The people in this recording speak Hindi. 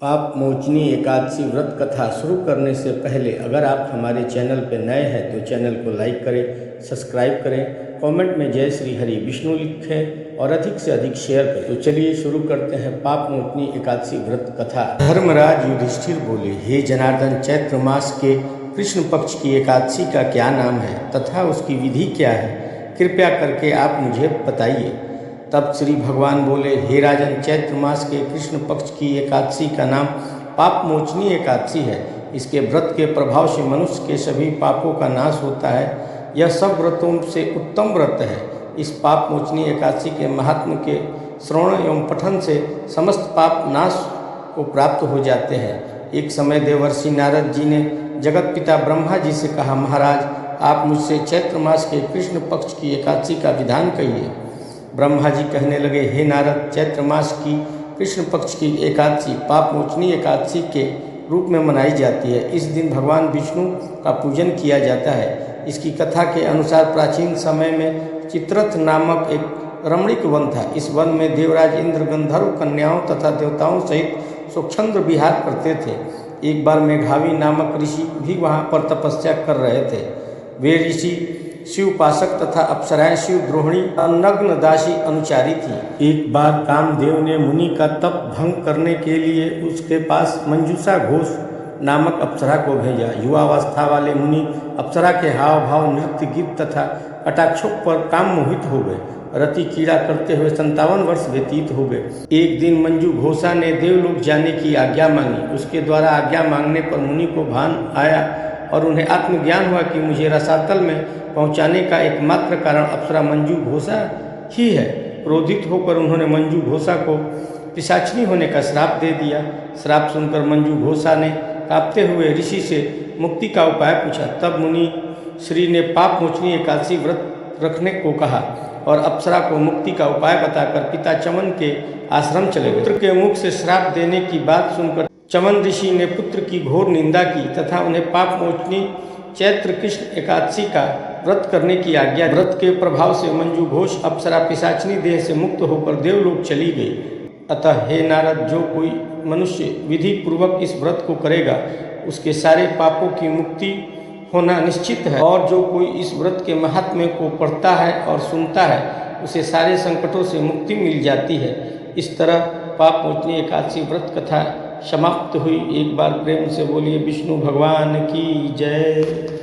पाप मोचनी एकादशी व्रत कथा शुरू करने से पहले अगर आप हमारे चैनल पर नए हैं तो चैनल को लाइक करें, सब्सक्राइब करें, कमेंट में जय श्री हरि विष्णु लिखें और अधिक से अधिक शेयर करें। तो चलिए शुरू करते हैं पाप मोचनी एकादशी व्रत कथा। धर्मराज युधिष्ठिर बोले, हे जनार्दन, चैत्र मास के कृष्ण पक्ष की एकादशी का क्या नाम है तथा उसकी विधि क्या है? कृपया करके आप मुझे बताइए। तब श्री भगवान बोले, हे राजन, चैत्र मास के कृष्ण पक्ष की एकादशी का नाम पाप मोचनी एकादशी है। इसके व्रत के प्रभाव से मनुष्य के सभी पापों का नाश होता है। यह सब व्रतों से उत्तम व्रत है। इस पाप मोचनी एकादशी के महात्म के श्रवण एवं पठन से समस्त पाप नाश को प्राप्त हो जाते हैं। एक समय देवर्षि नारद जी ने जगत पिता ब्रह्मा जी से कहा, महाराज, आप मुझसे चैत्र मास के कृष्ण पक्ष की एकादशी का विधान कहिए। ब्रह्मा जी कहने लगे, हे नारद, चैत्र मास की कृष्ण पक्ष की एकादशी पाप मोचनी एकादशी के रूप में मनाई जाती है। इस दिन भगवान विष्णु का पूजन किया जाता है। इसकी कथा के अनुसार प्राचीन समय में चित्ररथ नामक एक रमणीक वन था। इस वन में देवराज इंद्र गंधर्व कन्याओं तथा देवताओं सहित स्वच्छंद विहार करते थे। एक बार मेघावी नामक ऋषि भी वहाँ पर तपस्या कर रहे थे। वे ऋषि शिवपाशक तथा अप्सराएं शिव द्रोहिणी नग्न दासी अनुचारी थी। एक बार कामदेव ने मुनि का तप भंग करने के लिए उसके पास मंजूषा घोष नामक अप्सरा को भेजा। युवावस्था वाले मुनि अप्सरा के हाव भाव, नृत्य, गीत तथा कटाक्षों पर काम मोहित हो गए। रति क्रीड़ा करते हुए 57 वर्ष व्यतीत हो गए। एक दिन मंजू घोषा ने देवलोक जाने की आज्ञा मांगी। उसके द्वारा आज्ञा मांगने पर मुनि को भान आया और उन्हें आत्मज्ञान हुआ कि मुझे रसातल में पहुंचाने का एकमात्र कारण अप्सरा मंजू घोषा ही है। क्रोधित होकर उन्होंने मंजू घोषा को पिशाचिनी होने का श्राप दे दिया। श्राप सुनकर मंजू घोषा ने कांपते हुए ऋषि से मुक्ति का उपाय पूछा। तब मुनि श्री ने पाप मोचनी एकादशी व्रत रखने को कहा और अप्सरा को मुक्ति का उपाय बताकर पिता चमन के आश्रम चले गए। पुत्र के मुख से श्राप देने की बात सुनकर चमन ऋषि ने पुत्र की घोर निंदा की तथा उन्हें पाप मोचनी चैत्र कृष्ण एकादशी का व्रत करने की आज्ञा। व्रत के प्रभाव से मंजू घोष अप्सरा पिशाचिनी देह से मुक्त होकर देवलोक चली गई। अतः हे नारद, जो कोई मनुष्य विधि पूर्वक इस व्रत को करेगा उसके सारे पापों की मुक्ति होना निश्चित है। और जो कोई इस व्रत के महात्म्य को पढ़ता है और सुनता है उसे सारे संकटों से मुक्ति मिल जाती है। इस तरह पाप मोचनी एकादशी व्रत कथा समाप्त हुई। एक बार प्रेम से बोलिए विष्णु भगवान की जय।